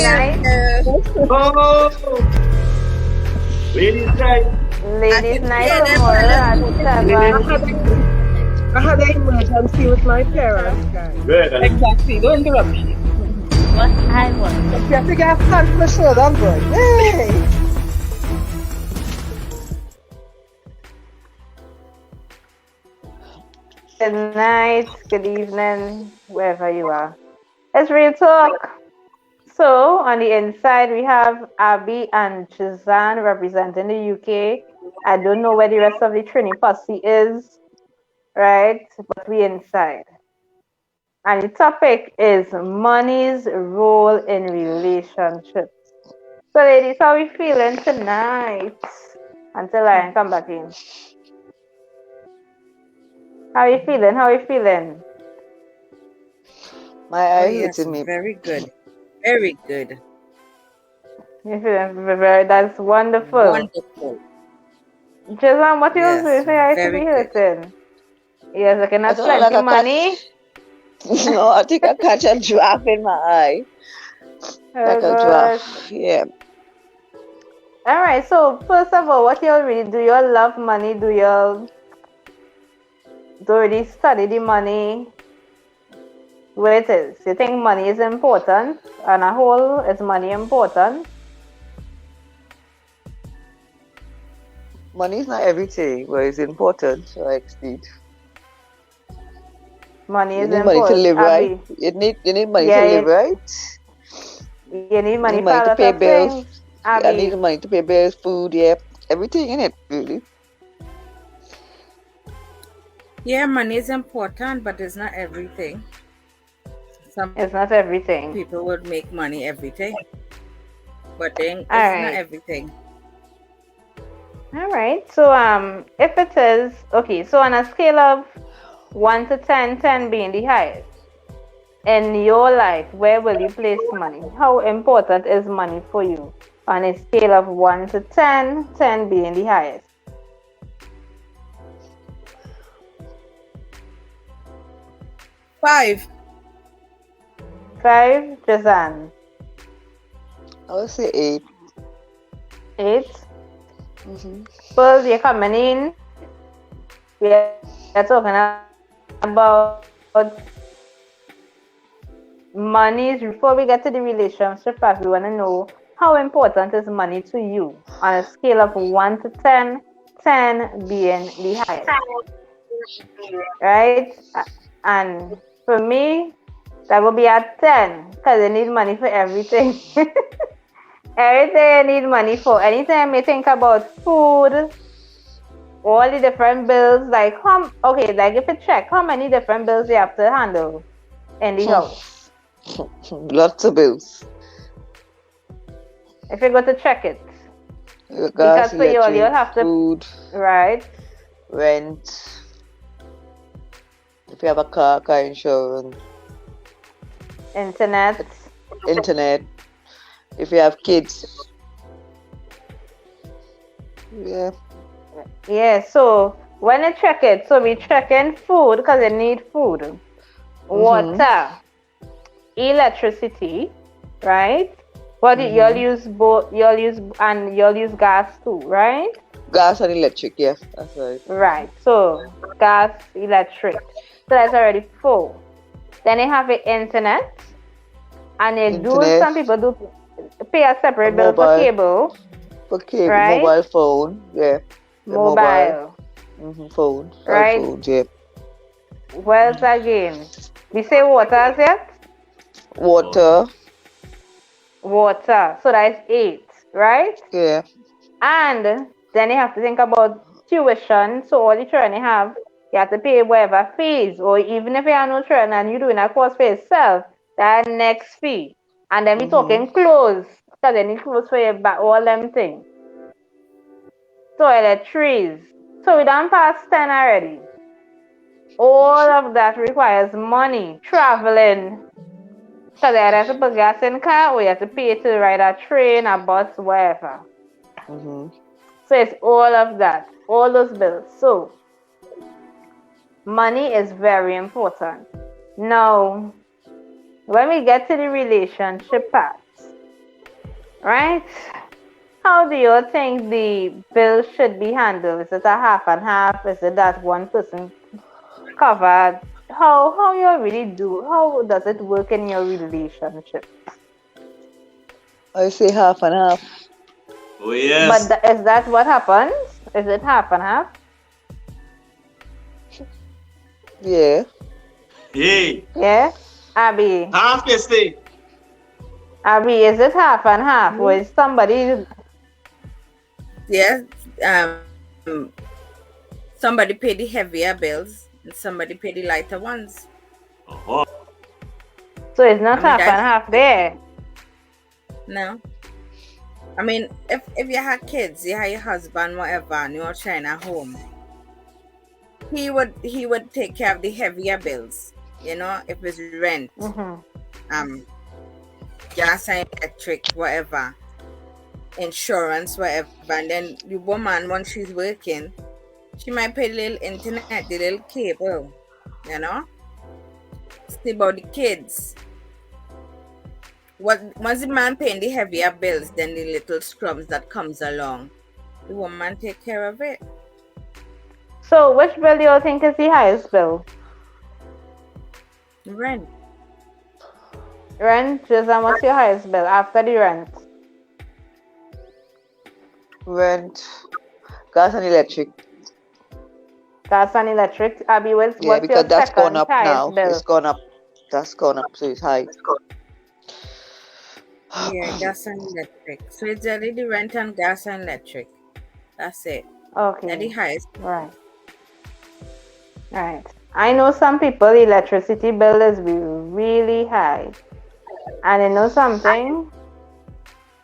night. Oh, ladies' night. Ladies' night Yeah, that's tomorrow at Ladies, 7. I had an emergency with my parents, guys. good. Exactly. Don't interrupt me. what I want. If you have to get stand for sure, I'm good. Yay! Good night, good evening, wherever you are. It's Real Talk. So, on the inside, we have Abby and Jazan representing the UK. I don't know where the rest of the Trini posse is, right? But we inside. And the topic is money's role in relationships. So, ladies, how are we feeling tonight? Until I come back in. How are you feeling? How are you feeling? My Oh eye yes, hitting me. very good. Very good. You feeling very, that's wonderful. Wonderful. Jazan, what you Yes, doing for your eyes to very be good. hurting? You're looking I at don't know, like plenty a money? cat. No, I think I catch a drop in my eye. Oh Like a gosh. drop. Yeah. Alright, so first of all, what you all really do? You all love money? Do you all really study the money? Where it is? You think money is important? On a whole, is money important? Money is not everything, but it's important to an extent. Money You is need money to important. live right. Abby, You need money to yeah, live right. you need You money need for money a to lot pay of bills. things. I need Abby, money to pay bills, food, yeah. Everything in it, really. Yeah, money is important, but it's not everything. Some it's not everything. people would make money everything, but then it's not Alright. everything. All right. So if it is okay, so on a scale of 1 to 10, 10 being the highest, in your life, where will you place money? How important is money for you? On a scale of 1 to 10, 10 being the highest. 5. 5, Jazan. I would say 8. 8. Mm-hmm. Pearl, you're coming in. We are talking about money. Before we get to the relationship part, we want to know how important is money to you on a scale of 1 to 10, 10 being the highest, right? And for me, that will be at 10 because I need money for everything. Everything I need money for. Anytime I think about food, all the different bills, like like if you check how many different bills you have to handle in the house. Lots of bills. If you go to check it. Gas, Because for you all, electric, you'll have to, food, right? rent. If you have a car insurance, Internet. internet. If you have kids. Yeah. Yeah, so when you check it, so we check in food because you need food, water, electricity, right? What you'll use both, you'll use gas too, right? Gas and electric, yes, that's right. Right. So gas, electric. So that's already 4. Then you have the internet, and you do Internet. some people do pay a separate bill for cable. For cable, Right? mobile phone, yeah. The Mobile. Phone, Right. phone, yeah. What else again? We say water as yet? Water, Water. So that's 8, right? yeah. And then you have to think about tuition. So all the children you have to pay whatever fees. Or even if you have no children and you're doing a course for yourself, that next fee. And then we talking clothes. Because you need clothes for your back, all them things. Toiletries. So we done past 10 already. All of that requires money. Traveling. Because you have to put gas in car or you have to pay to ride a train, a bus, wherever. So it's all of that. All those bills. So money is very important. Now, when we get to the relationship part, right? How do you think the bill should be handled? Is it a half and half? Is it that one person covered? How you really do? How does it work in your relationship? I say half and half. Oh, yes. But is that what happens? Is it half and half? Yeah. Hey, Yeah, Abby. half this thing. Abby, is it half and half? Or is somebody? Yes. Somebody pay the heavier bills and somebody pay the lighter ones. Uh-huh. So it's not I mean, half and half there. No. I mean, if you have kids, you have your husband, whatever, and you're trying at home, he would take care of the heavier bills. You know, if it's rent, gas and electric, whatever, insurance, whatever. And then the woman, once she's working, she might pay the little internet, the little cable, you know. Still about the kids. Once the man paying the heavier bills, then the little scrubs that comes along, the woman take care of it. So which bill do you think is the highest bill? Rent. Rent, Jazan, what's your highest bill after the rent? Rent, gas and electric. Gas and electric. Abby, what's Yeah, because your that's gone second up highest now. bill? It's gone up. That's gone up, so it's high. Yeah, gas and electric. So it's only the rent and gas and electric. That's it. They're the Okay, highest. right. Right. I know some people, the electricity bill is really high. And you know something?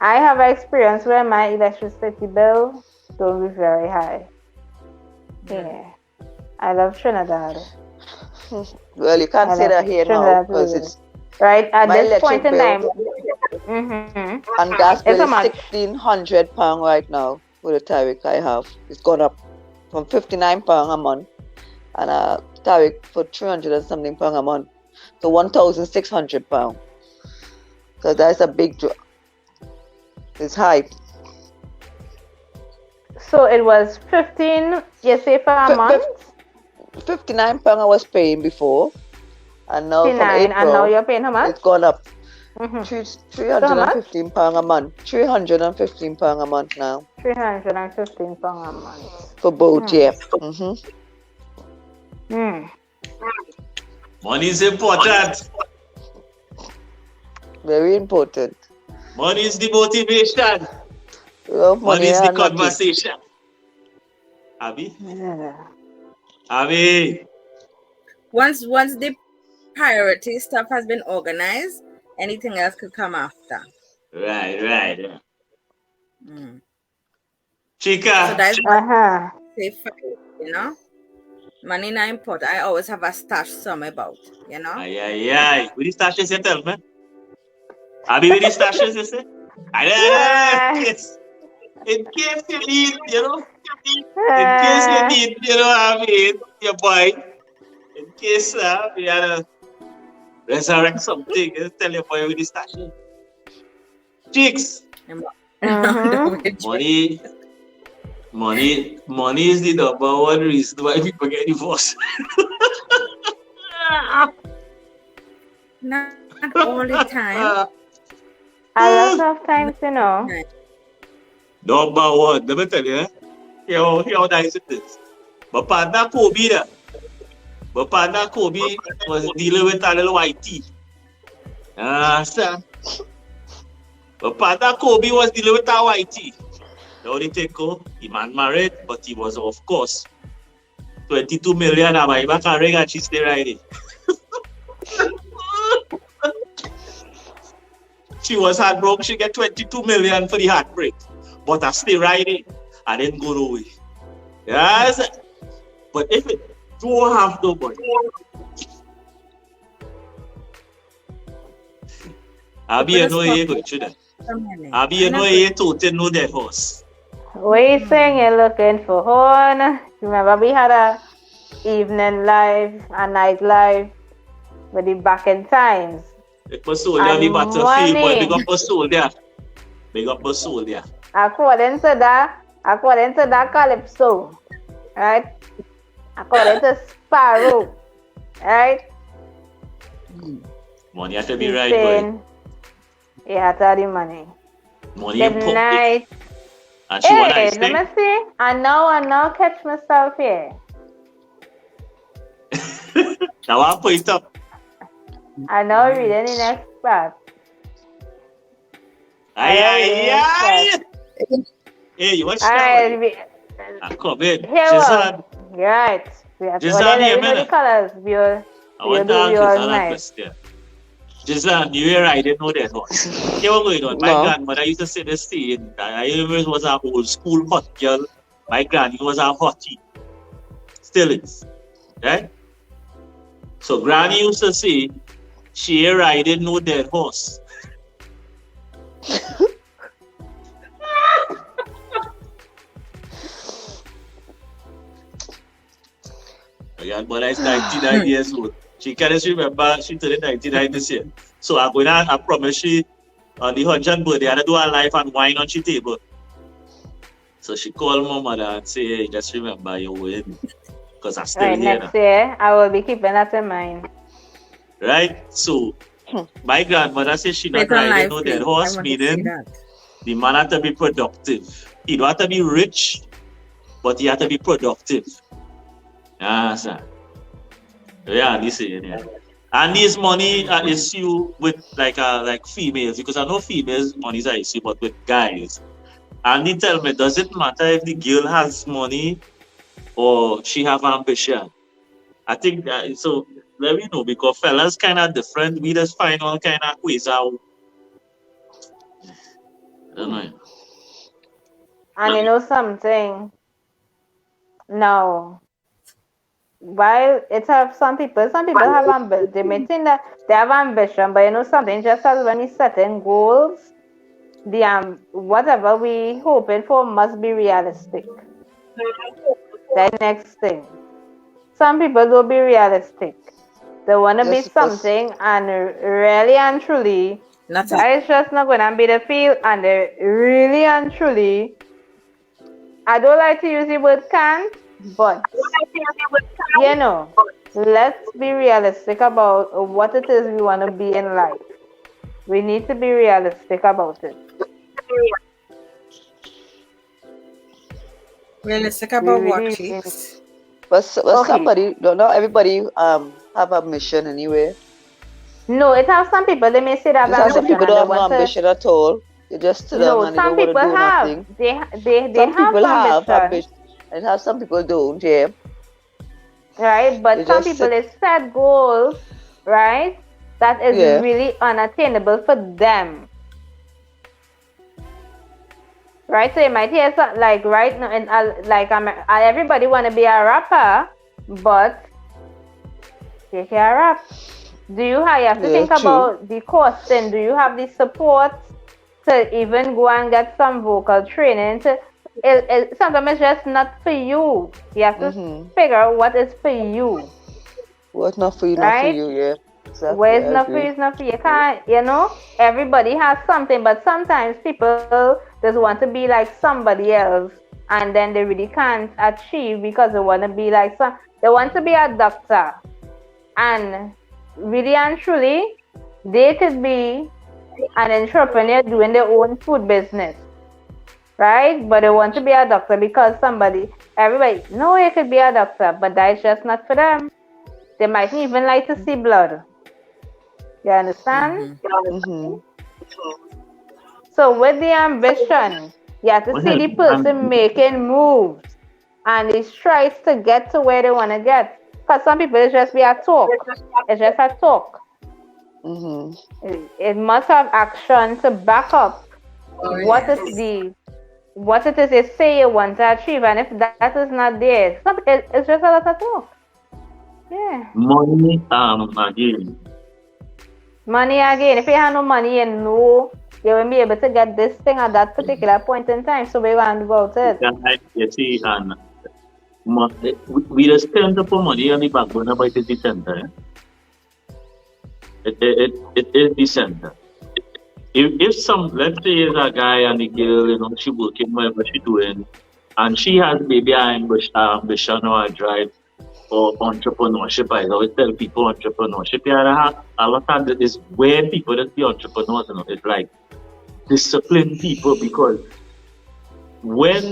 I have experience where my electricity bill don't be very high. Yeah. I love Trinidad. Well, you can't I say love that here now Trinidad because really. it's Right? At my this point in time. electric and gas bill It's a is much. £1,600 right now for the tariff I have. It's gone up from £59 a month and a tariff for 300 and something pound a month to £1,600. So that's a big drop. It's high. So it was 15, you say, for a month? £59 I was paying before, and now from 59, April and now you're paying how much? it's gone up. Mm-hmm. £315 a month. £315 a month now £315 a month. for both. Yeah. Money is important. Very important. Money is the motivation. Well, Money is the and nothing. conversation. Abby? Yeah. Abby? Once the priority stuff has been organized, anything else could come after. Right. So Chica. that's Uh-huh. safe, you know. Money not important. I always have a stash some about, you know. Aye. With the stashes you tell me? Abby, with the stashes you say? Yes. In case you need, you know. In case you need, you know, Abby, your boy. In case we had to resurrect something, you tell your boy with the stashes. Chicks. Money is the number one reason why people get divorced. Not all the time. A lot of times, you know. Number one, let me tell you, here how nice it is. My partner Kobe was dealing with a little YT. Sir. My partner Kobe was dealing with a YT. Now they take the man married, but he was, of course, 22 million. And my back and ring and she's still riding. She was heartbroken. She get 22 million for the heartbreak, but I still riding. I didn't go away. Yes, but if it don't have nobody, I'll be a no here going to that. I'll be a no here to no dead horse. We sing you're looking for horn. Remember we had a evening live, a night live with the back in times. It was soldier on the battlefield, boy. We got for soldier. Big up my soul, yeah. According to that Calypso, right? According to Sparrow, right? Money has to be He's right, boy. saying he had the money. Money in Good pocket. night. And she want Hey, ice let cream. me see. I now catch myself here. Now I'll put it up. I now reading the next part. Aye. Hey, you watch that? Alright, Come in. here Jizan, right. We have to Jizan, let here, you know the man. colors. I want to ask Jizan a question. Jizan, you were right, didn't know that horse. You were going on. My No. grandmother used to say the same. I remember was an old school hot girl. My granny was a hottie. Still is. Right? So granny used to say, she ain't riding no dead horse. Yeah, but I 99 years old. She can't remember she turned 99 this year. So I promise she on the 100th birthday, I do a life and wine on she table. So she called my mother and say, hey, just remember you win. Because I'm still Right, here next now. year I will be keeping that in mind. Right? So my grandmother says she not Take on riding life, no please. dead I horse, want to see meaning that. the man had to be productive. He don't have to be rich, but he had to be productive. Ah, sir. Yeah, this is yeah. And this money issue with like females, because I know females money is an issue, but with guys. And they tell me, does it matter if the girl has money or she have ambition? I think so. Let me know, because fellas kind of different. We just find all kind of ways out. I don't know. And you know something? No. While it have some people have ambition. They may think that they have ambition, but you know something, just as when we setting goals, the whatever we hoping for must be realistic. The next thing. Some people don't be realistic. They wanna be Yes, because- something and really and truly Not a, that is just not gonna be the feel, and they really and truly, I don't like to use the word can't, but you know, let's be realistic about what it is we want to be in life. We need to be realistic about it. realistic about what, really- Chiefs? But Okay. somebody, not everybody have ambition anyway. No, it has some people, they may say that Just have some ambition people and they don't have no want to. ambition at all. They just sit down No, and they some don't want people to do have. nothing. They Some have people have ambition, ambition, and have some people don't. Yeah. right? But They some just people they set goals, right? That is Yeah. really unattainable for them. Right, so you might hear something like right now, and everybody want to be a rapper, but you can't rap. Do you have to Yeah, think true. about the costing? Do you have the support to even go and get some vocal training? Sometimes it's just not for you. You have to figure out what is for you. What's not for you, not for Right? you. Yeah. Exactly. Where it's I not for agree. you, it's not for you. Can't, you know, everybody has something, but sometimes people just want to be like somebody else, and then they really can't achieve because they want to be like they want to be a doctor, and really and truly, they could be an entrepreneur doing their own food business, right? But they want to be a doctor because everybody, no, you could be a doctor, but that's just not for them. They might even like to see blood. You understand? So with the ambition, you have to see the person making moves and he tries to get to where they want to get. Because some people, it's just be a talk. It's just a talk. It must have action to back up what it is they say you want to achieve. And if that is not there, it's just a lot of talk. Yeah. Money, again. Money again. If you have no money, you won't be able to get this thing at that particular point in time. So we're going to do about it. You see, and we just spend up money on the backbone, but it is the center. It is the center. if some, let's say, is a guy and a girl, she working whatever she doing, and she has maybe an ambition or a drive for entrepreneurship. I always tell people entrepreneurship, yeah, a lot of it is where people that be entrepreneurs, it's like disciplined people, because when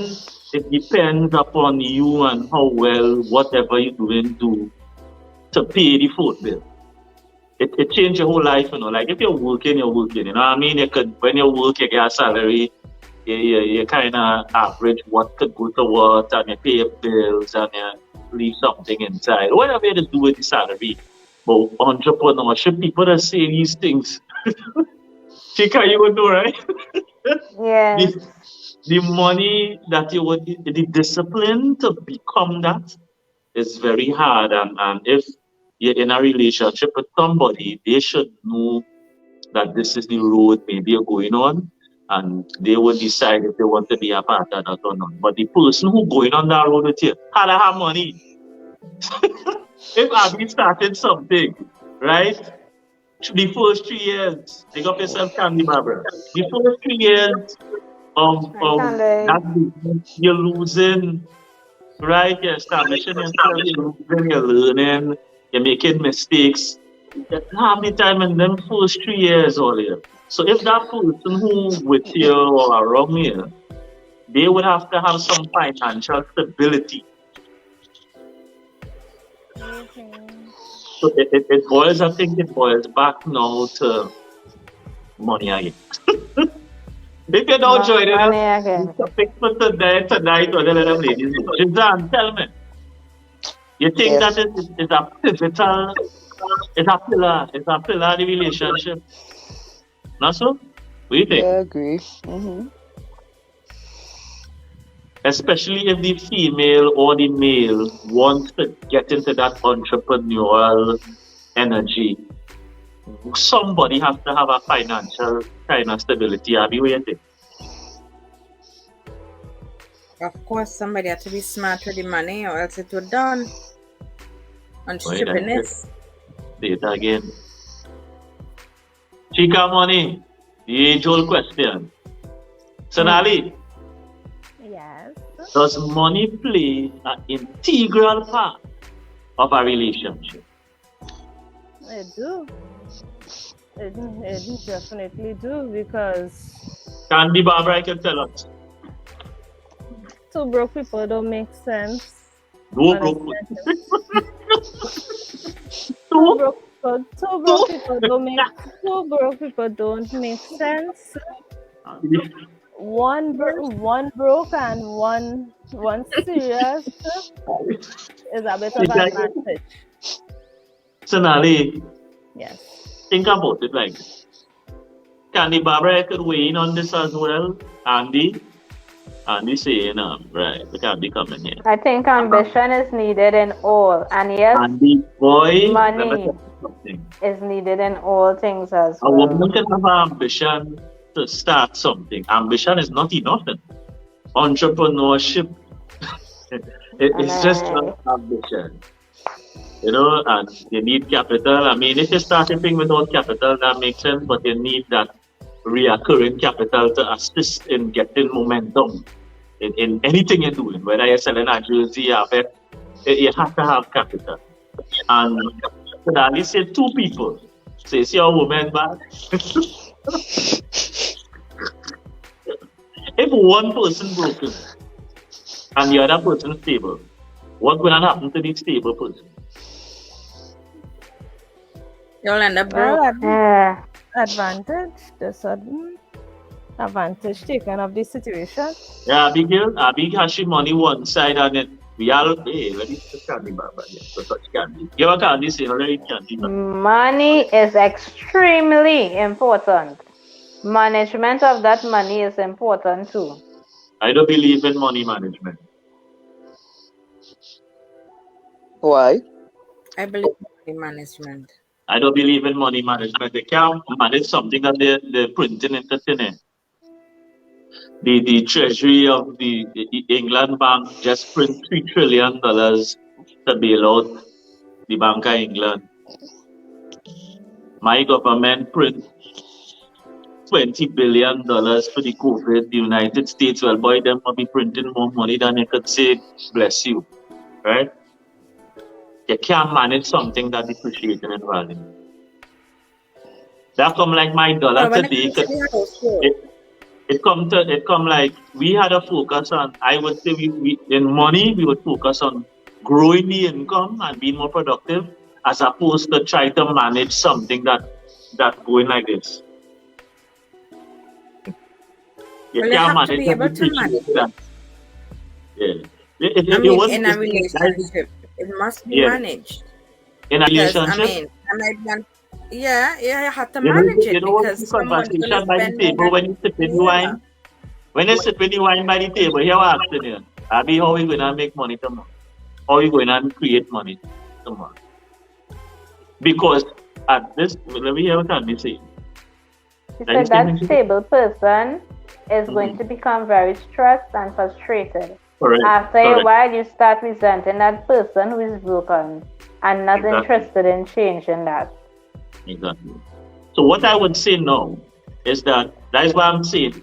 it depends upon you and how well whatever you're doing do to pay the food bill. It changes your whole life, Like if you're working, you know what I mean? When you work, you get a salary, you kind of average what could go to what, and you pay your bills, and you leave something inside. Whatever you do with the salary. But entrepreneurship, people that say these things. Chika, you would know, right? Yes. The money that you would, the discipline to become that is very hard. And if you're in a relationship with somebody, they should know that this is the road maybe you're going on, and they will decide if they want to be a part of that or not. But the person who going on that road with you had to have money. If Abby started something, right? The first 3 years, pick up yourself, Candy Barbara. The first 3 years of that business, you're losing, right? You're establishing yourself, you're losing, you're learning, you're making mistakes. Half the time in them first 3 years or there. So if that person who with you or around you, they would have to have some financial stability. So it boils, I think it boils back now to money again. If you don't join us, topic for tonight, or the little ladies. Jizan, tell me. You think that is a pivotal, it's a pillar of the relationship? Not so? What do you think? I agree. Especially if the female or the male wants to get into that entrepreneurial energy, somebody has to have a financial kind of stability. Abby, what do you think? Of course, somebody had to be smart with the money, or else it would done. Entrepreneurs. Say it again. Chica money, the age-old question. Sonali, Yes. does money play an integral part of a relationship? It do. It definitely do, because Candy Barbara, I can tell us. two broke people don't make sense. No broke. Two broke people don't make sense. One broke and one serious is a bit of an advantage. Sonali, Yes. think about it like this. Candy Barbara could weigh in on this as well. Andy saying, right, we can't be coming here. I think ambition is needed in all, and yes, Andy, boy, money is needed in all things as a well. woman can have an ambition to start something. Ambition is not enough. Entrepreneurship, it's just not ambition. And you need capital. I mean, if you start a thing without capital, that makes sense, but you need that reoccurring capital to assist in getting momentum in anything you're doing, whether you're selling a jersey, you have to have capital. And at least say two people. Say, see a woman back. If one person broken and the other person stable, what's going to happen to the stable person? You'll end up broke. Advantage, the sudden advantage taken of this situation. Yeah, Abby has she money one side and then we all pay. Let me touch Candy Barbara. So touch Candy. Give a Candy say already Candy. Money is extremely important. Management of that money is important too. I don't believe in money management. Why? I believe in management. I don't believe in money management. They can't manage something that they're printing into thin air. The treasury of the England Bank just print $3 trillion to bail out the Bank of England. My government print $20 billion for the COVID, the United States, well, boy, them will be printing more money than they could say, bless you, right? You can't manage something that depreciating in value. That come like my dollar today. It come like we had a focus on, I would say we in money, we would focus on growing the income and being more productive as opposed to try to manage something that going like this. You can't have to be able to manage that. Yeah. In a relationship, it must be managed. In a relationship? You have to manage it because conversation by the table when you sit with the wine. When you sit with the wine by the table, here what asking you, Abby, how are we going to make money tomorrow? How are we going to create money tomorrow? Because at this, let me hear what I'm saying. She said that stable person is going to become very stressed and frustrated. Correct. After a while, you start resenting that person who is broken and not interested in changing that. Exactly. So what I would say now is that is why I'm saying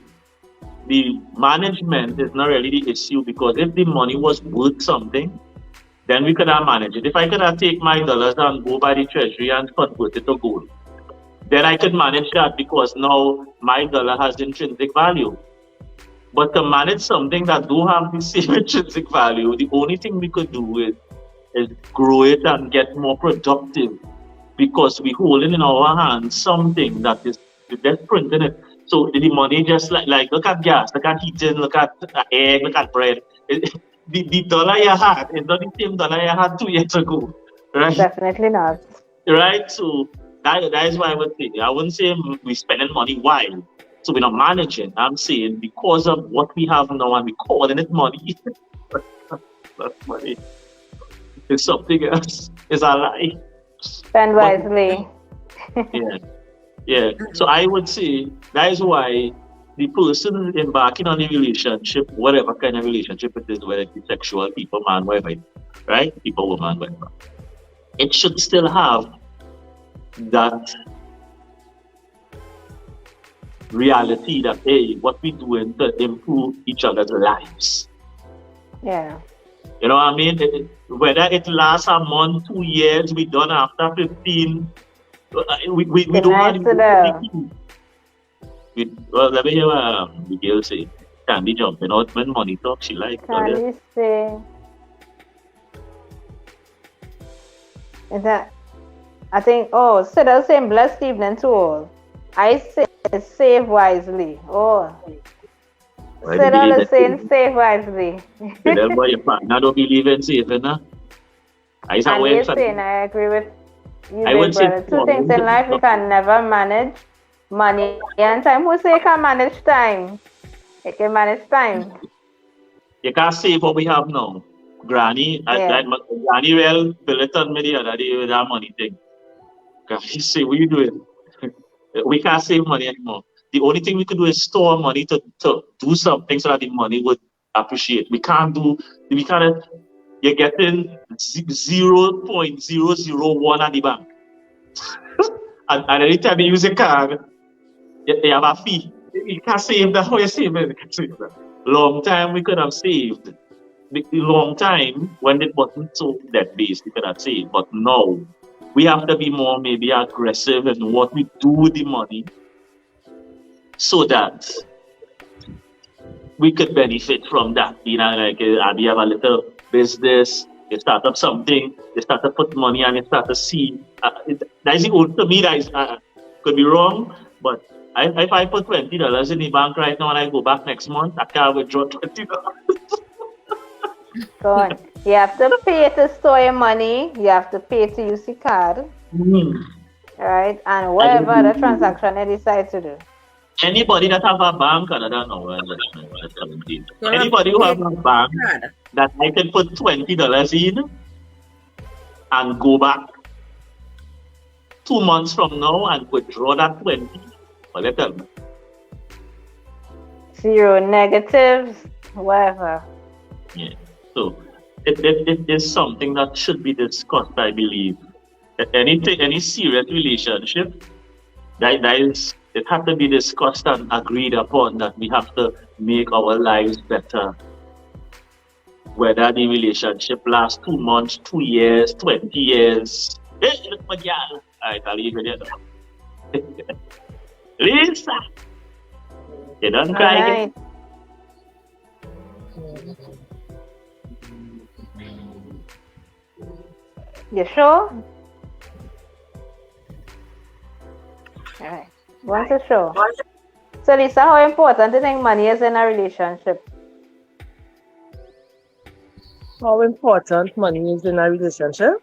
the management is not really the issue, because if the money was worth something, then we could have managed it. If I could have take my dollars and go by the treasury and convert it to gold, then I could manage that because now my dollar has intrinsic value. But to manage something that don't have the same intrinsic value, the only thing we could do is grow it and get more productive, because we holding in our hands something that is printing it. So the money just like look at gas, look at heating, look at egg, look at bread. The dollar you had is not the same dollar you had 2 years ago, right? Definitely not. Right? So that is why I would say, I wouldn't say we're spending money wild. So we're not managing. I'm saying because of what we have now and we're calling it money. That's money. It's something else. It's a lie. Spend wisely. Yeah. So I would say that is why the person embarking on a relationship, whatever kind of relationship it is, whether it's sexual, people, man, whatever, right? People, woman, whatever. It should still have that reality that, hey, what we're doing to improve each other's lives. Yeah. You know what I mean? Whether it lasts a month, 2 years, we done after 15. We don't want to. Well, let me hear what the girl say. Candy jumping out when money talk. She like. Candy say. Is that? I think. Oh, Siddle saying blessed evening to all. I say save wisely. Oh. Siddle is saying save wisely. That's why your partner don't believe in saving, huh? And you're saying, I agree with you, big brother. Two things in life we can never manage: money and time. Who say you can manage time? You can manage time. You can't save what we have now. Granny, Granny real bullet on me the other day with that money thing. She say, what you doing? We can't save money anymore. The only thing we could do is store money to do something so that the money would appreciate. You're getting 0.001 at the bank. and anytime you use a card, you have a fee. You can't save that. How you save it? Long time we could have saved. The long time when it wasn't so debt-based, we could have saved. But now, we have to be more maybe aggressive in what we do with the money so that we could benefit from that. You know, like you have a little business, you start up something, you start to put money and you start to see. That's the old, to me, that is, could be wrong, but if I put $20 in the bank right now and I go back next month, I can't withdraw $20. Go on. You have to pay to store your money. You have to pay to use the card. Right? And whatever the transaction you decide to do. Anybody that have a bank, I don't know, anybody who have a bank that I can put $20 in and go back 2 months from now and withdraw that 20, well, tell me. Zero negatives, whatever. Yeah. So it is something that should be discussed, I believe. Any serious relationship, that is it had to be discussed and agreed upon that we have to make our lives better. Whether the relationship lasts 2 months, 2 years, 20 years. Hey, look my girl. Alright, I'll leave it there. Lisa! You don't All cry right. again. You sure? All right. Want to show? So, Lisa, how important do you think money is in a relationship? How important money is in a relationship?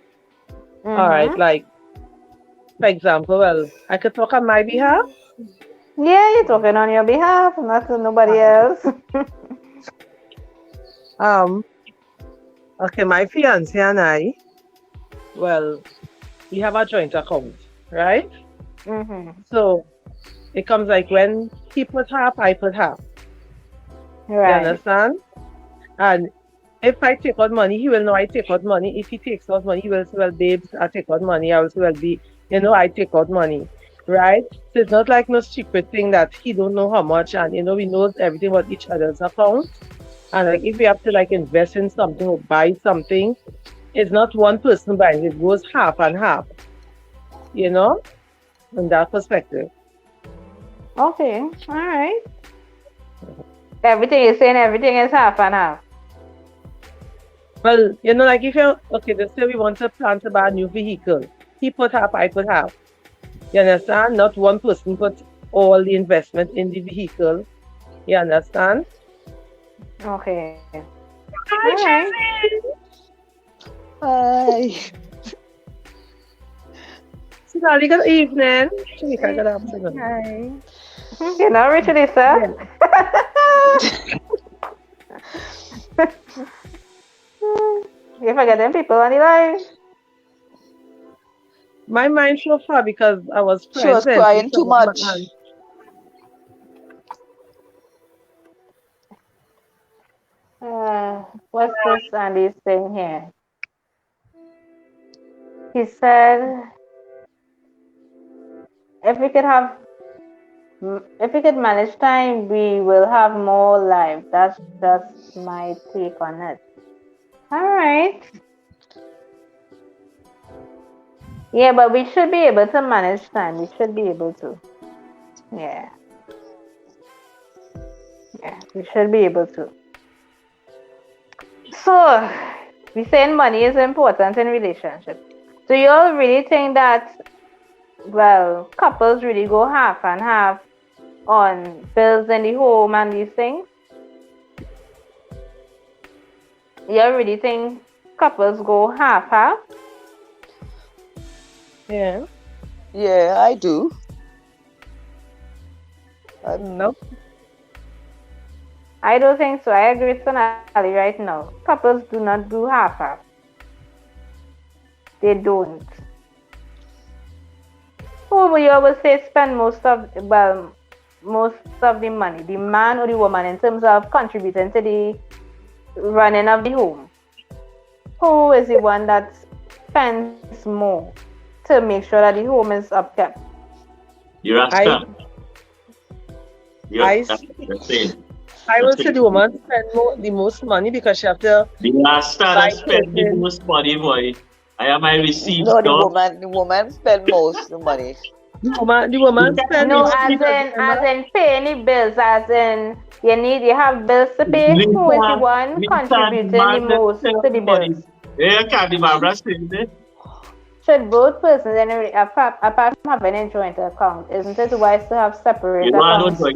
All right, Mhm. like, for example, well, I could talk on my behalf. Yeah, you're talking on your behalf, not to nobody else. Okay, my fiance and I, well, we have a joint account, right? Mm-hmm. So it comes like when he put half, I put half. You Right. understand? And if I take out money, he will know I take out money. If he takes out money, he will say, well, babes, I take out money. I will say, well, I take out money. Right? So it's not like no secret thing that he don't know how much, and we know everything about each other's account. And like if we have to like invest in something or buy something, it's not one person buying, it goes half and half. From that perspective. Okay. All right. Everything you're saying, everything is half and half. Well, like if let's say we want to plan to buy a new vehicle. He put half, I put half. You understand? Not one person put all the investment in the vehicle. You understand? Okay. Hi, Hi. Sinali, good evening. Good afternoon. Hi. You know, Richard, Lisa. You forget them people on the line. My mind so far because I was She was present. crying too much. What's this Andy's saying here? He said, if we could manage time, we will have more life. That's just my take on it. All right. Yeah, but we should be able to manage time. We should be able to. Yeah. Yeah, we should be able to. So, we saying money is important in relationships. Do you all really think that, well, couples really go half and half on bills in the home and these things? You all really think couples go half-half? Yeah. Yeah, I do. Nope. I don't think so. I agree with Sonali right now. Couples do not do half-half. They don't. Who will you always say spend most of the money? The man or the woman in terms of contributing to the running of the home? Who is the one that spends more to make sure that the home is upkept? You're asking. I will say the woman spend the most money because she have to. The last time I spent the most money, boy. I have my receipts. No, the woman spend most the money. The woman spend. No, as in paying the bills, as in you have bills to pay. Who is the one contributing the most to the bills? Yeah, Candy Barbara said that. Should both persons, apart from having a joint account, isn't it wise to have separate accounts too?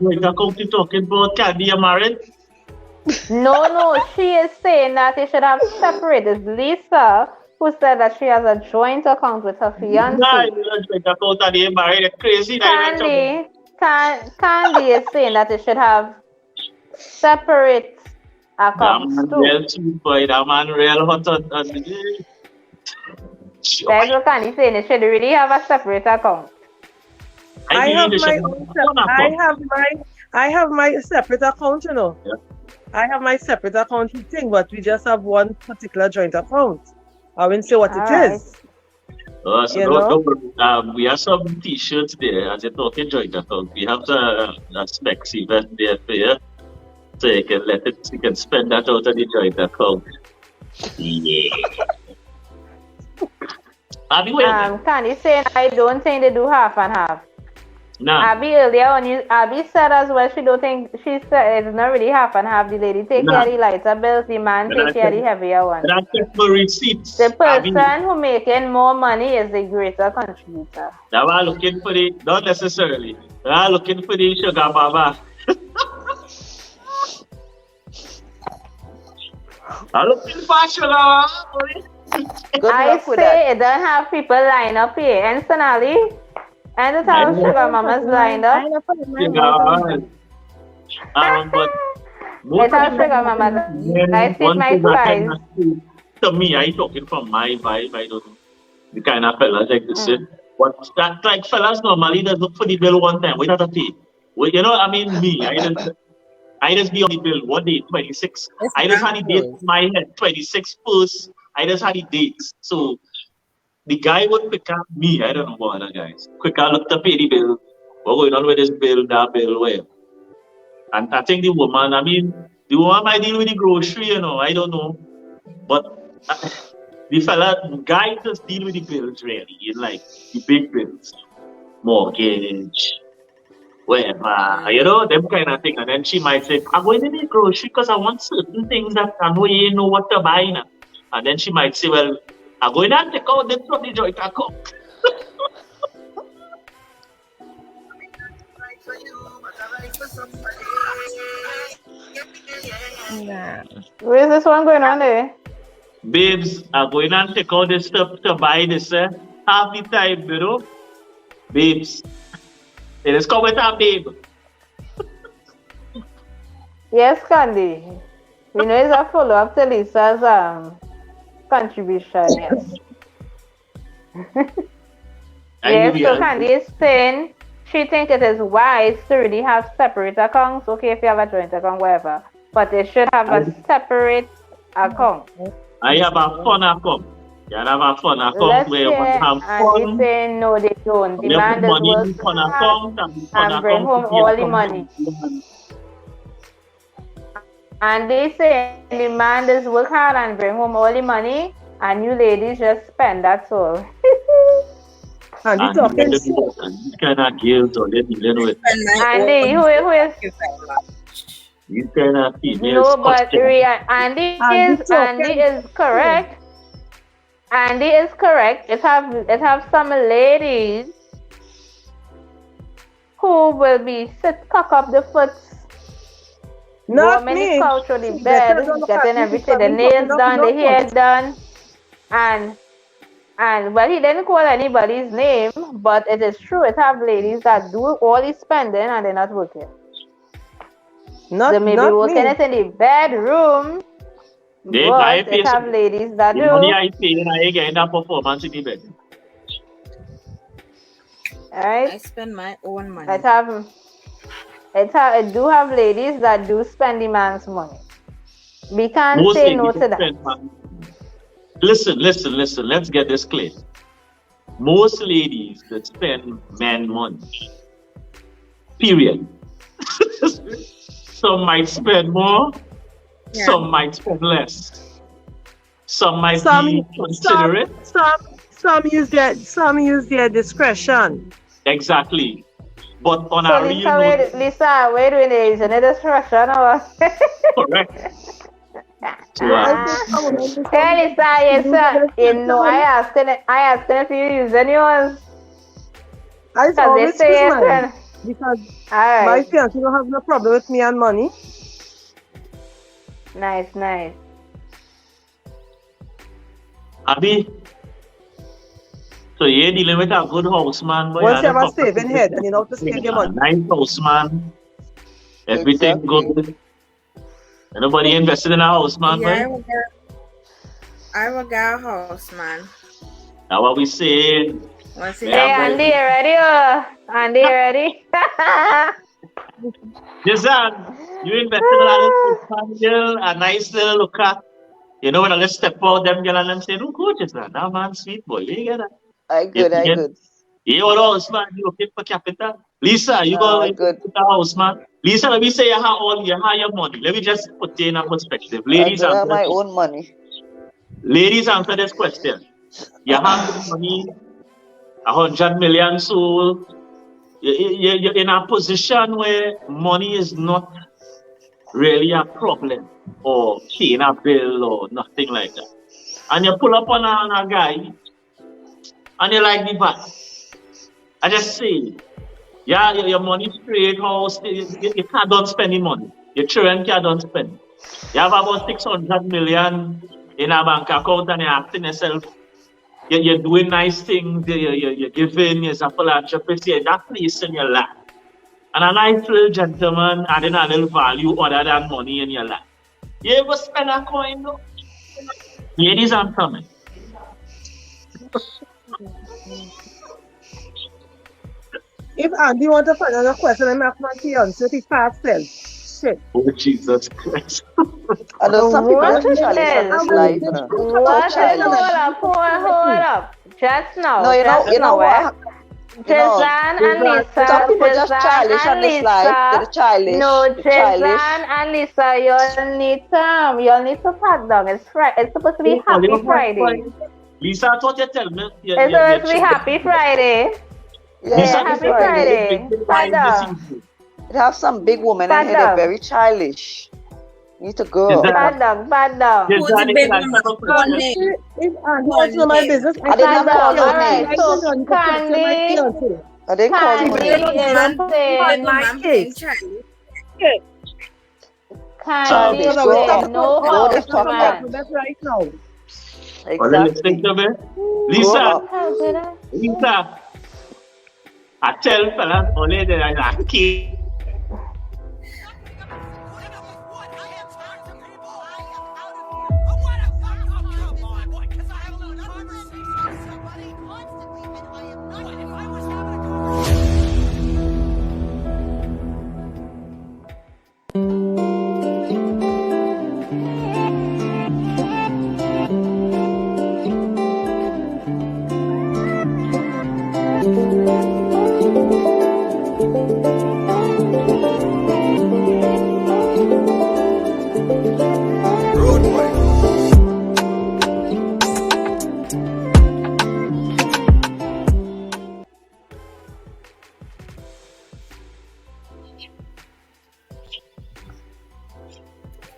Joint account you talking about? Candy, you married? No, she is saying that you should have separate. It's Lisa who said that she has a joint account with her fiancé. Joint account and you married. Crazy. Candy is saying that you should have separate accounts too. That man real hot. That's what Candy saying. You should really have a separate account. I have my separate account, Yeah. I have my separate account thing, but we just have one particular joint account. I won't say what it is. So You don't know? worry. We have some T-shirts there as you're talking joint account. We have a specs event there for you. So you can spend that out on the joint account. Yeah. Abby, wait a minute. Candy saying I don't think they do half and half. Nah. Abby earlier on, Abby said as well she don't think she said it's not really half and half. The lady take care of the lighter bills, the man take care of the heavier ones. And I check my receipts. The Abby, person who making more money is the greater contributor. now I'm looking for the, not necessarily. I'm looking for the sugar mama. I'm looking for sugar mama. Good I luck with that. say it don't have people line up here. And Sonali, and the time sugar mamas lined up. Sugar mama. But It has sugar mamas. I see my price. To me, I talking from my vibe. I don't know the kind of fellas like this. But that like fellas normally they look for the bill one time. We have to pay. Well, you know, I mean me. I just be on the bill one day, 26. I just had the date in my head, 26 first. I just had the dates. So the guy would pick up me. I don't know what other guys. Quick, I look to pay the bill. What's going on with this bill, that bill, where? And I think the woman might deal with the grocery, you know, I don't know. But the guy just deal with the bills really, like the big bills. Mortgage, whatever, you know, them kind of thing. And then she might say, I'm going to the grocery because I want certain things that I know you know what to buy now. And then she might say, well, I'm going to take out this from the joint account. Yeah. Where's this one going on there? Babes, I'm going to take all this stuff to buy this half the time, you know. Babes, it is come with a babe. Yes, Candy. You know it's a follow-up to Lisa's contribution, yes. Yes, so Candy is saying she thinks it is wise to really have separate accounts. Okay, if you have a joint account, whatever. But they should have a separate account. I have a fun account. You have a fun account Let's where you say, want to have and fun. they say no, they don't. The You man put does money work in fun hard account and fun and bring account home all the money. And they say the man does work hard and bring home all the money, and you ladies just spend, that's all. And you And talking this kind of guilt or they're dealing with Andy, who is these kind of females. no, but Andy is correct. Andy is correct. It have some ladies who will be cock up the foot, Not warming me. the couch or the bed, getting everything, the nails done, the hair done, and well, he didn't call anybody's name, but it is true. It have ladies that do all the spending and they're not working. They may be working it in the bedroom, They buy but it have ladies that the do. money I pay and I get that performance in the bed. Right? I spend my own money. It do have ladies that do spend the man's money. We can't Most say no ladies to that. spend money. Listen. Let's get this clear. Most ladies that spend men money. Period. Some might spend more. Yeah. Some might spend less. Some might be considerate. Some use their discretion. Exactly. But on So a real note, Lisa, where do you is it discretion or? correct. So, Hey Lisa, yes sir. You know I asking if you using yours. I Because they always say use yes mine. and Because my alright. fiancé don't have no problem with me and money. Nice. Abby, so you're dealing with a good houseman, boy. Once you have a saving head and you know to save your money. Nice houseman. Everything Exactly. good. Anybody invested in a houseman, Yeah, boy? I will get a house, man. That's what we say. Once Yeah, it Hey boy. Andy, you ready? Andy, you ready? Listen, you invested in a little girl, a nice little looker. You know when I just step out them girl and them say, "No, coach, is that man sweet boy? Where you get that?" I good, I Yeah. good. You own a house, man. You okay per capita? Lisa, you No, go I you good. put a house, man. Lisa, let me say you have your money. Let me just put you in a perspective. I Ladies, good. I have answer my this. own money. Ladies, answer this question. You have your money, 100 million, so you're in a position where money is not really a problem or paying a bill or nothing like that. And you pull up on a guy and you like the vibe. I just say, yeah, your money straight, house, you can't don't spend the money. Your children can't spend. You have about 600 million in a bank account and you're asking yourself, you're doing nice things, you're giving, you're a philanthropist, you're that place in your life. And a nice little gentleman adding a little value other than money in your life. You ever spend a coin though? Ladies and gentlemen. If Andy want to find another question, I'm asking my fiance to fast sell. Shit. Oh Jesus Christ. I know some people What are is childish on this? this life, you know. So What is childish. hold up. Just No, now, just now, eh? what? You know, Jezan and Lisa, some people just Jezan childish on and this life. They're Lisa. childish. No, They're childish. Jezan and Lisa, you'll need to pack down. It's supposed to be Oh, Happy you Friday. Lisa, I thought you tell me It's supposed to be Happy Friday. Yeah, Yeah, happy Happy Friday. Friday. Pack down. It have some big women in Pack here. They're down. very childish. You need to go. Is that- Pack down, pack down. Who's the big woman? Andy, if Andy wants to know my business, I did not Pack call down. your All right, name. so Candy, I didn't call your Candy name. is saying, I'm being childish. Candy Childish. is Go saying up. no Go this house, fuck up. man. That's right now. Or let me think Exactly. of it. Go Lisa, up. Lisa, I tell fellas only that I keep.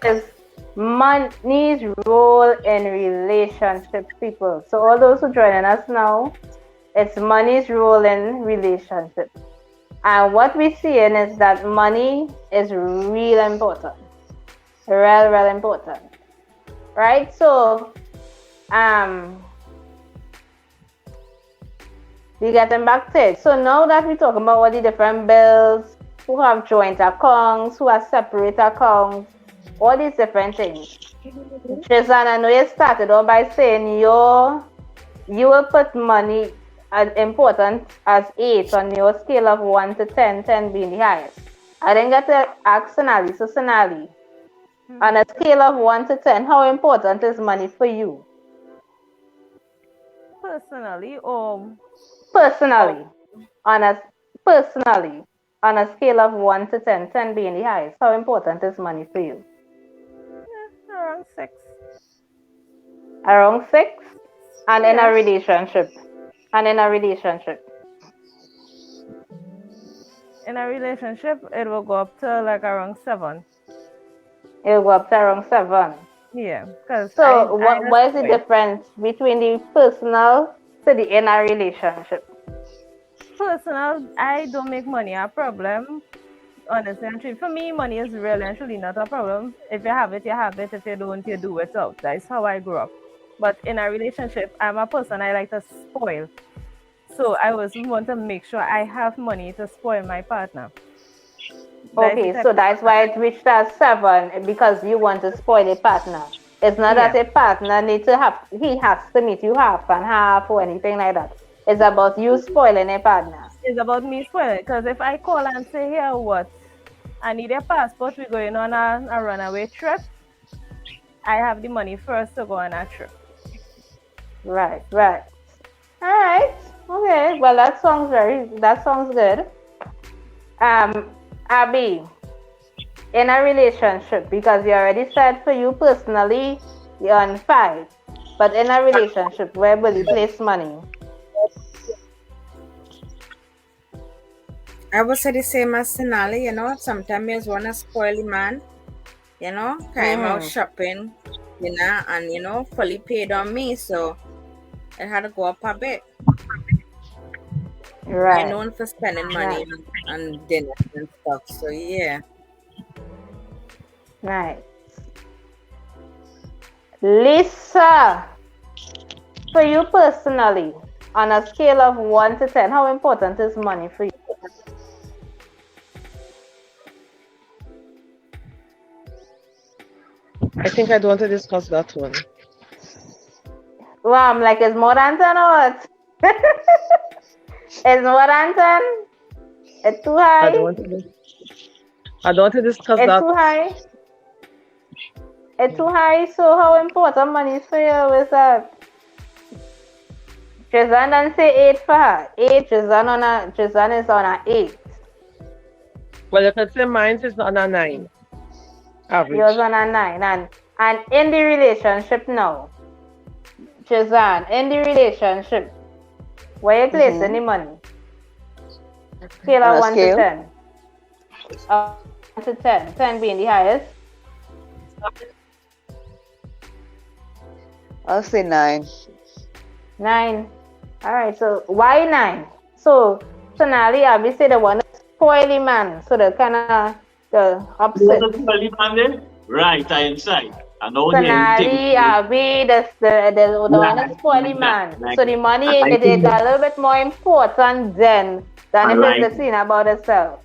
Is money's role in relationships, people. So all those who joining us now, it's money's role in relationships. And what we're seeing is that money is real important. Real important. Right? So we getting back to it. So now that we talk about all the different bills, who have joint accounts, who have separate accounts, all these different things. Trizan, I know you started off by saying you will put money as important as 8 on your scale of 1 to 10, 10 being the highest. I then get to ask Sonali. So Sonali, on a scale of 1 to 10, how important is money for you? Personally, or Personally, on a scale of 1 to 10, 10 being the highest, how important is money for you? around 6. Around 6? And in a Yes. relationship? And in a relationship? In a relationship, it will go up to like around 7. It'll go up to around 7. Yeah, because So what is the difference between the personal to the in a relationship? Personal, I don't make money a problem. Honestly, and truly, for me, money is really and truly not a problem. If you have it, you have it. If you don't, you do it out. That's how I grew up. But in a relationship, I'm a person I like to spoil. So I always want to make sure I have money to spoil my partner. Okay, so that's why it reached as 7, because you want to spoil a partner. It's not that a partner needs to have, he has to meet you half and half or anything like that. It's about you spoiling a partner. It's about me spoiling. Because if I call and say, here, what? I need a passport, we're going on a runaway trip. I have the money first to go on a trip. Right. All right. Okay. Well, that sounds good. Abby, in a relationship, because you already said for you personally, you're on five, but in a relationship, where will you place money? I would say the same as Sinali, sometimes you just want to spoil the man, carry him out shopping, and, fully paid on me, so it had to go up a bit. Right. I'm known for spending money on dinner and stuff, so yeah. Right. Lisa, for you personally, on a scale of 1 to 10, how important is money for you? I think I don't want to discuss that one. Well, I'm like, is more than 10 or what? Is more than 10? It's too high? I don't want to discuss It's that. too high? It's too high, so how important money is for you? Is that? Jazan done say 8 for her. 8, Jazan is on a 8. Well, you could say mine is on a 9. Average. Yours on a 9. And in the relationship now, Jazan, in the relationship, where you placing the money? Scale of 1 to 10. 1 to 10. 10 being the highest. I'll say 9. 9. Alright, so why 9? So Sonali, obviously the one that's spoily man. So the kind of the opposite. Right, I inside. I know Sonali, Abby, the one that's spoily man. So the money is a little bit more important than if it's the scene about itself.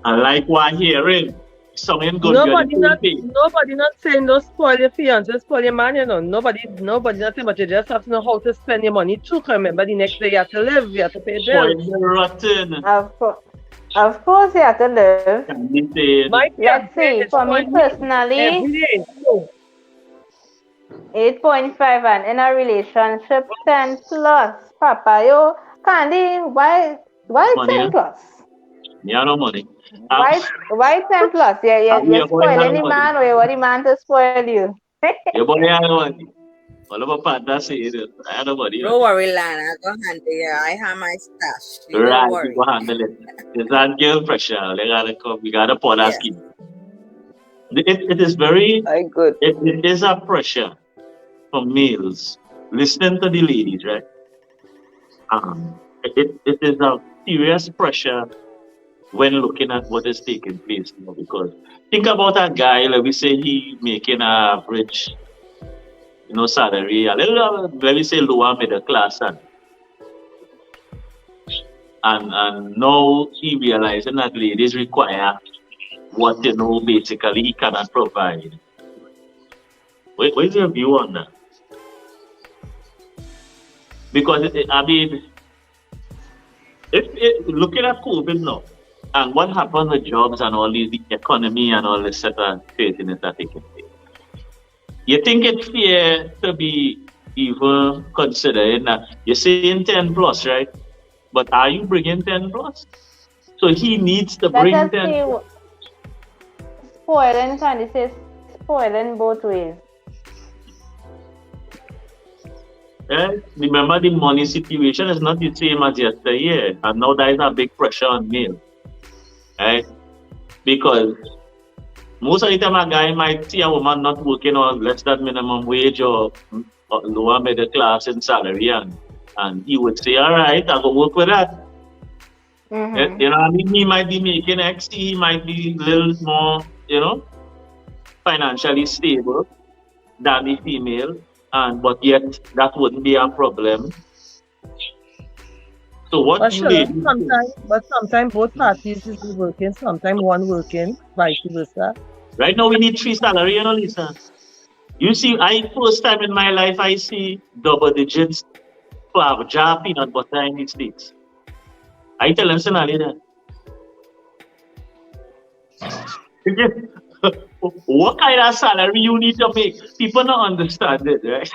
I like what I'm hearing. Something good. Nobody not saying don't spoil your fiance, spoil your man, Nobody not saying, but you just have to know how to spend your money too. Remember, the next day you have to live, you have to pay bills. Rotten. Of course you have to live. Let's see, for me personally, 8.5 and in a relationship 10 plus. Papa, yo, Candy, why 10 plus? Yeah, no money. Why 10 plus? You're spoiling the man or you want the man to spoil you? Your boy has no money. All of a part, that's it. I have no money. Don't worry, Lana. I go handle you. I have my stash. You Right, don't worry. you go handle it. It's that girl pressure. They gotta come. We gotta pour that skin. It is very good. It is a pressure for males. Listening to the ladies, right? It is a serious pressure when looking at what is taking place now, because think about a guy, let me say he making an average, salary, a little, let me say lower middle class, and now he realizing that ladies require what basically he cannot provide. What is your view on that? Because looking at COVID now, and what happened with jobs and all the economy and all this set of craziness that taking place, you think it's fair to be even considering that you're saying 10 plus, right? But are you bringing 10 plus? So he needs to bring 10. Spoiling, Candy says spoiling both ways. Remember, the money situation is not the same as yesterday, and now there is a big pressure on male. Right? Because most of the time a guy might see a woman not working on less than minimum wage or lower middle class in salary, and he would say, all right, I'll go work with that. Mm-hmm. He might be making X, he might be a little more, financially stable than the female, but yet that wouldn't be a problem. So what sometimes both parties is working, sometimes one working, vice versa. Right now we need 3 salary, Lisa. You see, first time in my life I see double digits for jar peanut butter in the States. I tell them Sonali that. What kind of salary you need to make? People don't understand it, right?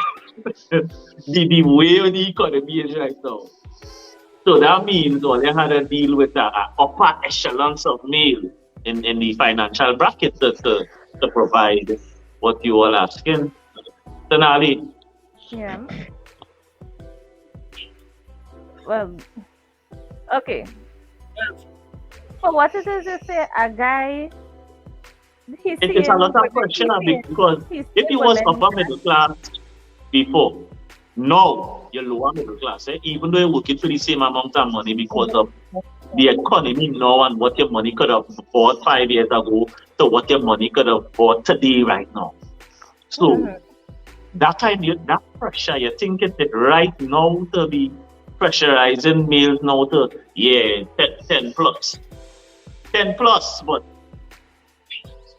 the way the economy is right now. So that means all they had to deal with upper echelons of male in the financial bracket to provide what you all asking. Sonali, Yeah. Well, okay. So what it is, you say a guy, he's it is a seeing lot of women, pressure he's because seeing if you was women, upper middle class before, now you're lower middle class, even though you're working for the same amount of money because of the economy now and what your money could have bought 5 years ago to what your money could have bought today right now. So that time that pressure, you think it right now to be pressurizing males now to 10 plus. 10 plus, but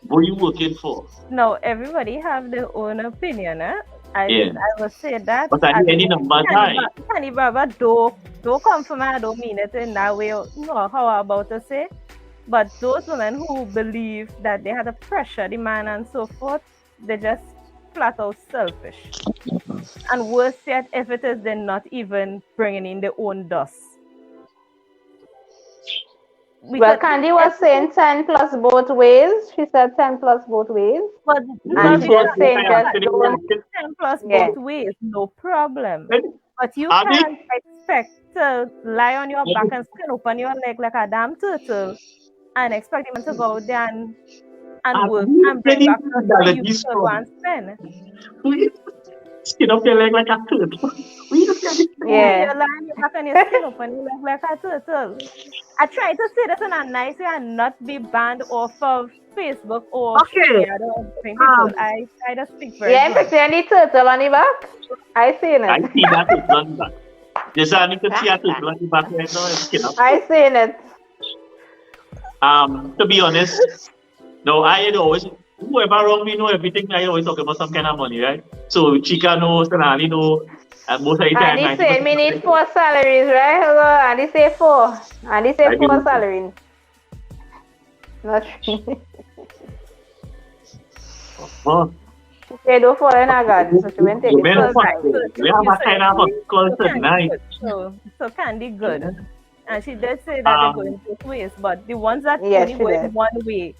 what are you working for? no, everybody have their own opinion, eh? I will say that. But I any number high. Candy Baba, don't come from me, I don't mean it in that way. No, how I'm about to say. But those women who believe that they had a pressure, demand, and so forth, they just flat out selfish. And worse yet, if it is, they're not even bringing in their own dust. Well, Candy was saying 10 plus both ways. She said 10 plus both ways. But And she was saying just don't 10 plus both ways, no problem. But you Abi? can't expect to lie on your back and skin open your leg like a damn turtle and expect him to go out there and work and bring back what you could go and spend. Skin up your leg like a turtle. Yeah. You're lying your back and your skin open your leg like a turtle. I try to say this in a nice way and not be banned off of Facebook or Okay. I don't think people. I just speak very Yeah, good. I'm picturing the turtle on the back. I seen I it. see that turtle on the back. Yes, I need to see a turtle on the back right now and skin up. I seen it. To be honest, no, I had always, whoever around me know everything. I always talk about some kind of money, right? So Chica knows, Sonali knows, and most of the time, And he said me need 4 salaries, right? Hello, and he say 4. And he say I 4 believe- salaries. Not 3. Oh, She said don't fall in a garden, so she went take women it. fuck. We have a kind of hot call tonight. So Candy good. And she did say that they're going both ways, but the ones that Yes, only she go did. in one way,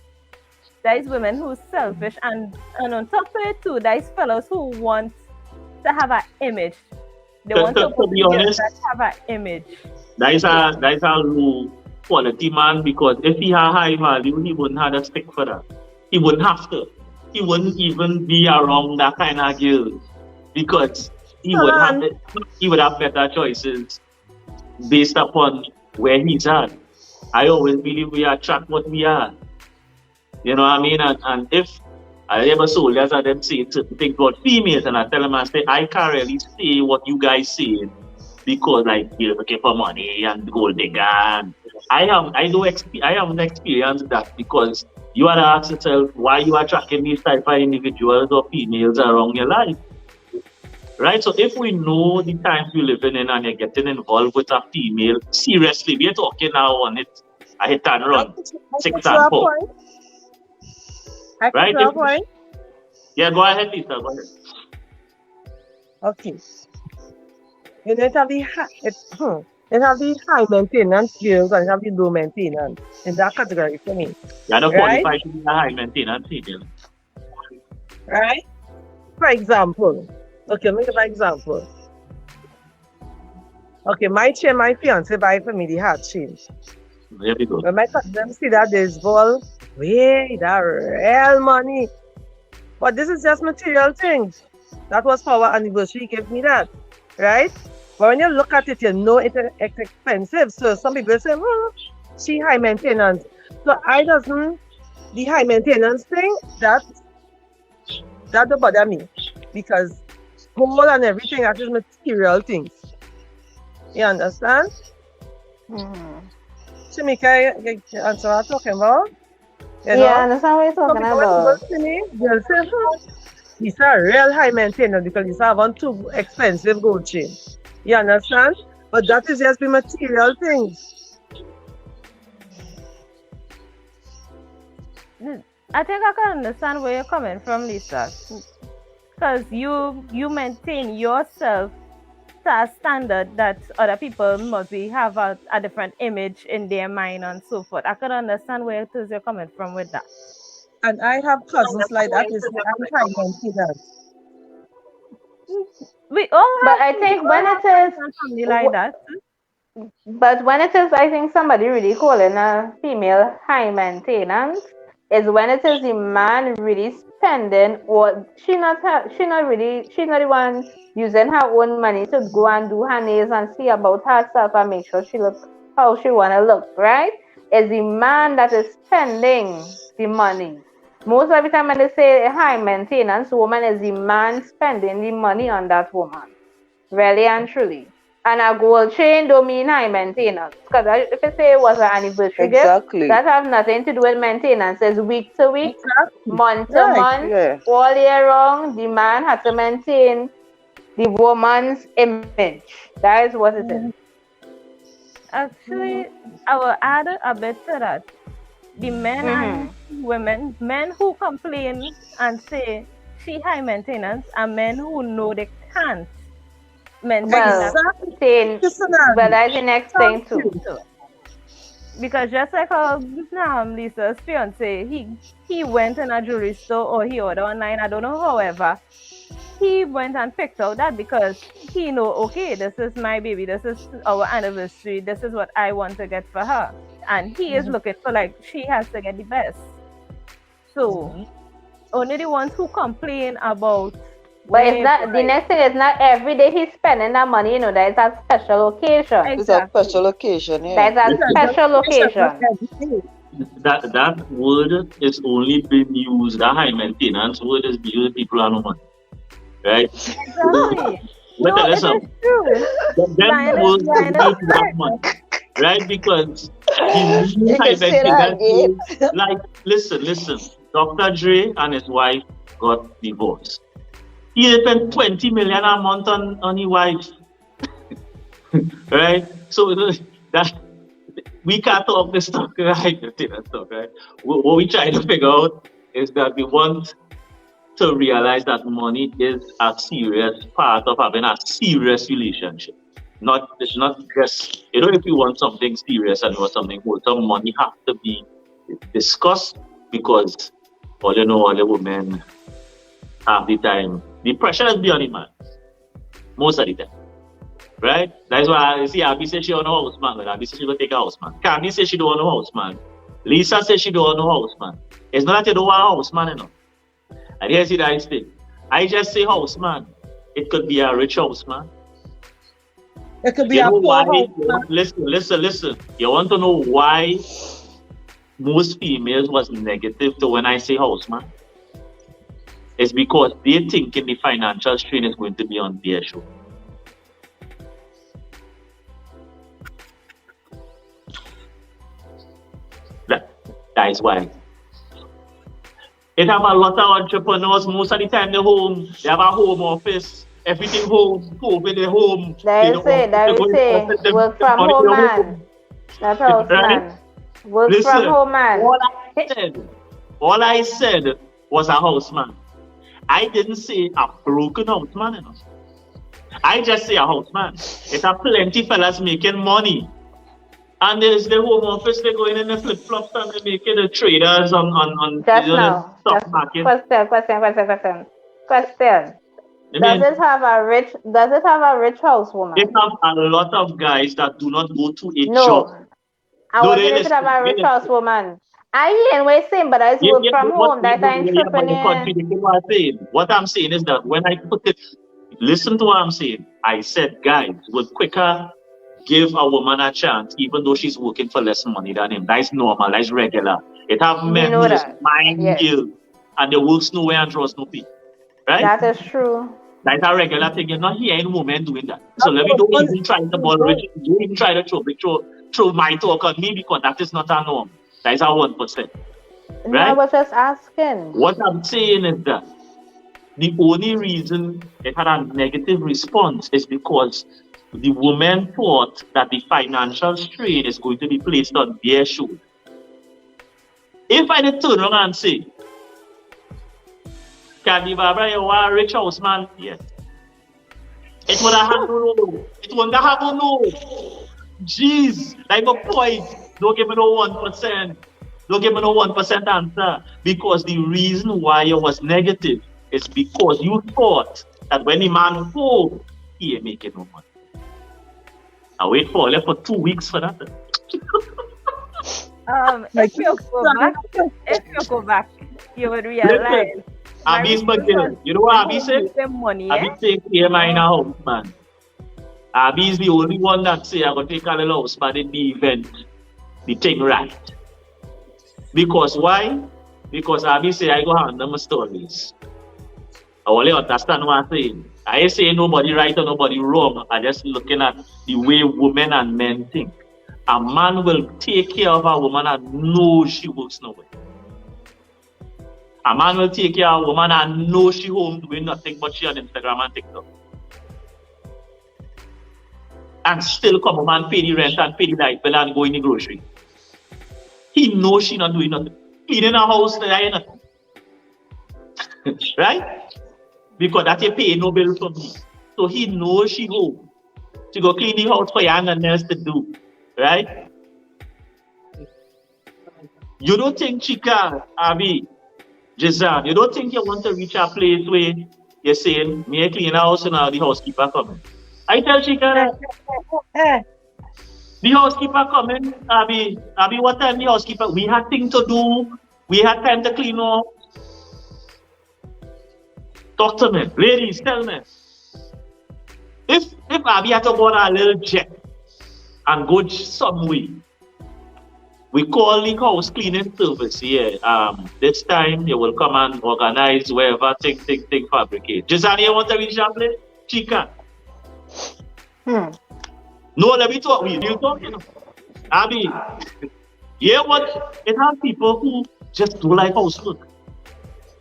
there is women who's selfish and on top of it too, there is fellows who want to have an image. They want To be honest, that have an image. that is a low quality man because if he had high value, he wouldn't have to stick for that. He wouldn't have to. He wouldn't even be around that kind of girl because he would have better choices based upon where he's at. I always believe we attract what we are. You know what I mean? And if I ever soldiers are them saying certain things about females and I tell them I say I can't really say what you guys say because like you're looking for money and gold digger and I haven't experienced that because you have to ask yourself why you are attracting these type of individuals or females around your life. Right? So if we know the times we're living in and you're getting involved with a female, seriously, we're talking now on it. I hit and run. 6 and 4. Right? Yeah, go ahead, Lisa. Go ahead. Okay. You don't have the high maintenance girls and have the low maintenance in that category for me. You're not Right? qualified to be a high maintenance female. Right? For example, okay, make an example. Okay, my fiance buy for me the hat chain. There we go. When my cousin see that there's ball, wait, that real money. But this is just material things. That was for our anniversary, gave me that. Right? But when you look at it, you know it's expensive. So some people say, she high maintenance. So the high maintenance thing, that don't bother me. Because gold and everything, that is material things. You understand? Mm-hmm. Shamika, you answer what I'm talking about? You Yeah, I understand what you're talking about. They'll say, these are real high maintenance because these are one too expensive gold chain. You understand? But that is just the material things. I think I can understand where you're coming from, Lisa. because you maintain yourself to a standard that other people must be have a different image in their mind and so forth. I can understand where it is you're coming from with that. And I have cousins like that. It's high maintenance. We all have But I think when it is, family like that. but when it is, I think somebody really calling a female high maintenance is when it is the man really spending, or she's not the one using her own money to go and do her nails and see about herself and make sure she looks how she wanna look, right? It's the man that is spending the money. Most of the time when they say a high maintenance woman, is the man spending the money on that woman. Really and truly. And a gold chain don't mean high maintenance. Because if I say it was an anniversary Exactly. gift, that have nothing to do with maintenance. It's week to week, month to Right, month, yeah. all year long. The man has to maintain the woman's image. That is what it is. Actually, I will add a bit to that. The men and women, men who complain and say she high maintenance, and men who know they can't maintain that. Saying, well, that's the next thing too. Because just like how Lisa's fiance, he went in a jewelry store or he ordered online, I don't know, however, he went and picked out that because he know, okay, this is my baby, this is our anniversary, this is what I want to get for her. And he is looking for, like, she has to get the best. So, only the ones who complain about... But it's not, the next thing is not every day he's spending that money, you know, that is a special occasion. It's a special occasion, yeah. That's a special occasion. That word is only being used, that high maintenance word is being used people are no money. Right? Exactly. But No, it listen, is true. them words don't mean that much. Right? Because the You high can say that maintenance again. word, like, listen. Dr. Dre and his wife got divorced. He spent 20 million a month on his wife. Right? So that we can't talk this stuff, right? Right? What we try to figure out is that we want to realize that money is a serious part of having a serious relationship. It's not just, if you want something serious and you want something wholesome, money has to be discussed, because all the women half the time, the pressure is beyond the man. Most of the time. Right? That's why I see Abby says she don't know house man, but Abby says she will take a house man. Candy says she don't know house man. Lisa says she don't know house man. It's not that you don't want a house man, I didn't see that thing. I just say house man. It could be a rich house man. It could be a poor house man. Listen. You want to know why most females was negative to when I say house man? It's because they think the financial strain is going to be on their show. That is why. It have a lot of entrepreneurs. Most of the time they're home. They have a home office. Everything home. COVID at home. That is it. Work from home man. That's house man. Work from home man. All I said was a house man. I didn't say a broken house man. I just say a house man. It's a plenty fellas making money. And there's the home office, they're going in the flip-flops and they're making the traders on the stock market. Question. Does it have a rich housewoman? They have a lot of guys that do not go to a job. No. I want it to have a rich housewoman. I ain't way saying, but I work from home. That I entrepreneur. What I'm saying is that when I put it, listen to what I'm saying. I said guys would quicker give a woman a chance, even though she's working for less money than him. That's normal, that's regular. It have men who just mind guilt and they work nowhere and trust no people. Right? That is true. That's a regular thing. You're not hearing women doing that. So let me don't even try to don't even try to throw my talk on me, because that is not a norm. That is a 1%. Right? No, I was just asking. What I'm saying is that the only reason it had a negative response is because the woman thought that the financial strain is going to be placed on their shoulders. If I did turn around and say, Candy Barbara, you are a rich house man. Yes. It would have no. It wouldn't have no. Jeez, like a point. Don't give me no 1%. Don't give me no 1% answer. Because the reason why you was negative is because you thought that when the man home, he ain't making no money. I wait for 2 weeks for that. If you go back, you would realize. Abby's McGill. You know what Abby said? Abby take care in a house, man. Abby's the only one that say I'm gonna take a little house, but in the event, the thing right. Because why? Because Abby say I go handle my stories. I only understand what I'm saying. I ain't saying nobody right or nobody wrong. I'm just looking at the way women and men think. A man will take care of a woman and know she works nowhere. A man will take care of a woman and know she home doing nothing but she on Instagram and TikTok. And still come home and pay the rent and pay the light bill and go in the grocery. He knows she not doing nothing. Cleaning a house, that ain't nothing. Right? Because that you pay no bill from me. So he knows she home. She go clean the house for young and else to do. Right? You don't think Chica, Abby, Jazan, you don't think you want to reach a place where you're saying, me I clean a house and now the housekeeper coming. I tell Chica that the housekeeper coming, Abby, what time the housekeeper? We had things to do. We had time to clean up. Talk to me. Ladies, tell me. If Abby had to go on a little jet and go somewhere, we call the house cleaning service here. This time you will come and organize wherever thing fabricate. Jazani, you want to reach that place? Chica. No, let me talk. You talking? Abby, yeah, what? It has people who just do like housework.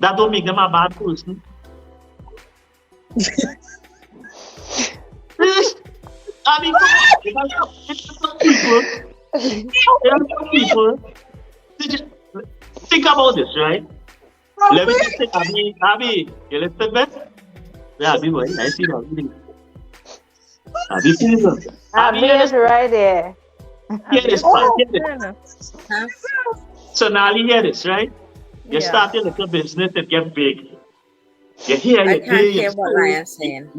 That don't make them a bad person. I mean, people, they just think about this, right? Let me just say, Abby, you listen, man? Yeah, Abby, boy, I see that. Abby, please. Abby is right there. Hear this. So now you hear this, right? You start your little business and get big. You hear I can't hear what Ryan's saying.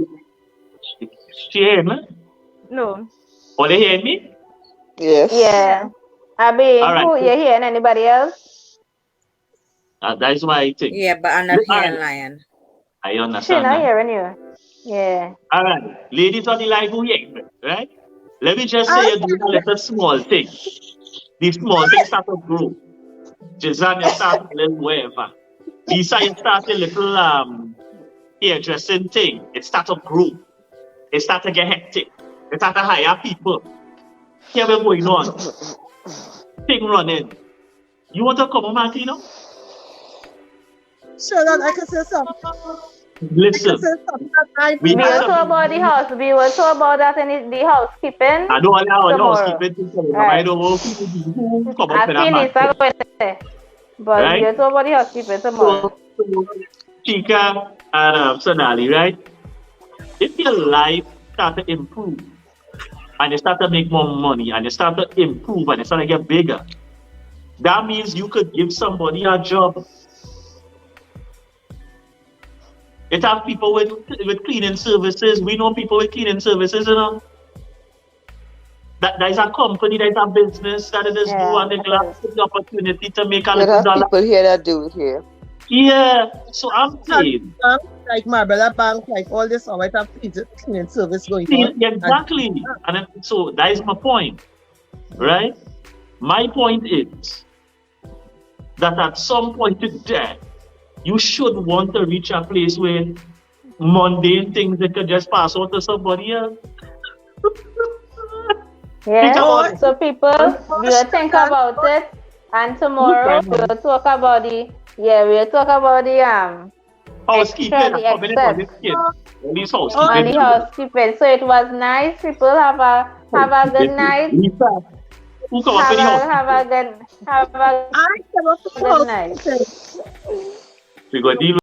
Share, man? No. Oh, they hear me? Yes. Yeah. Abby, All right, who you hearing? Anybody else? That is why I think. Yeah, but I'm not hearing Lion. I She understand. not That. hearing you. Yeah. All right, ladies on the line who hear me, right? Let me just say you do a little small thing. The small thing start to grow. Jazan, you start a little wherever. Lisa, you start a little hairdressing thing. It start to grow. It start to get hectic. It start to hire people. Here we're going on. Thing running. You want to come on, Martino? Sure, that I can say something. Listen. We will talk about the house. We will talk about that in the housekeeping. I don't allow tomorrow. housekeeping. Right. I don't know who come up I with feel that. Lisa going to say. But Right? we will talk about the housekeeping tomorrow. So, Chica and Sonali, right? If your life start to improve and you start to make more money and you start to improve and you start to get bigger, that means you could give somebody a job. It have people with cleaning services. We know people with cleaning services, you know. That is a company, that is a business that it is do and they have the opportunity to make a There little are dollar. people here that do it here. Yeah, so I'm saying. Like Marbella Bank, like all this, all right, have cleaning service going on. Exactly. And so that is my point, right? My point is that at some point in there, you should want to reach a place where mundane things that could just pass on to somebody else. Yeah. So people, we'll think about it, and tomorrow we'll talk about the housekeeping. extra, the How many excess. money kid? These On housekeeping. the housekeeping. So it was nice. People have a good night. Lisa, who come up with the housekeeping? Have a good night. We got deal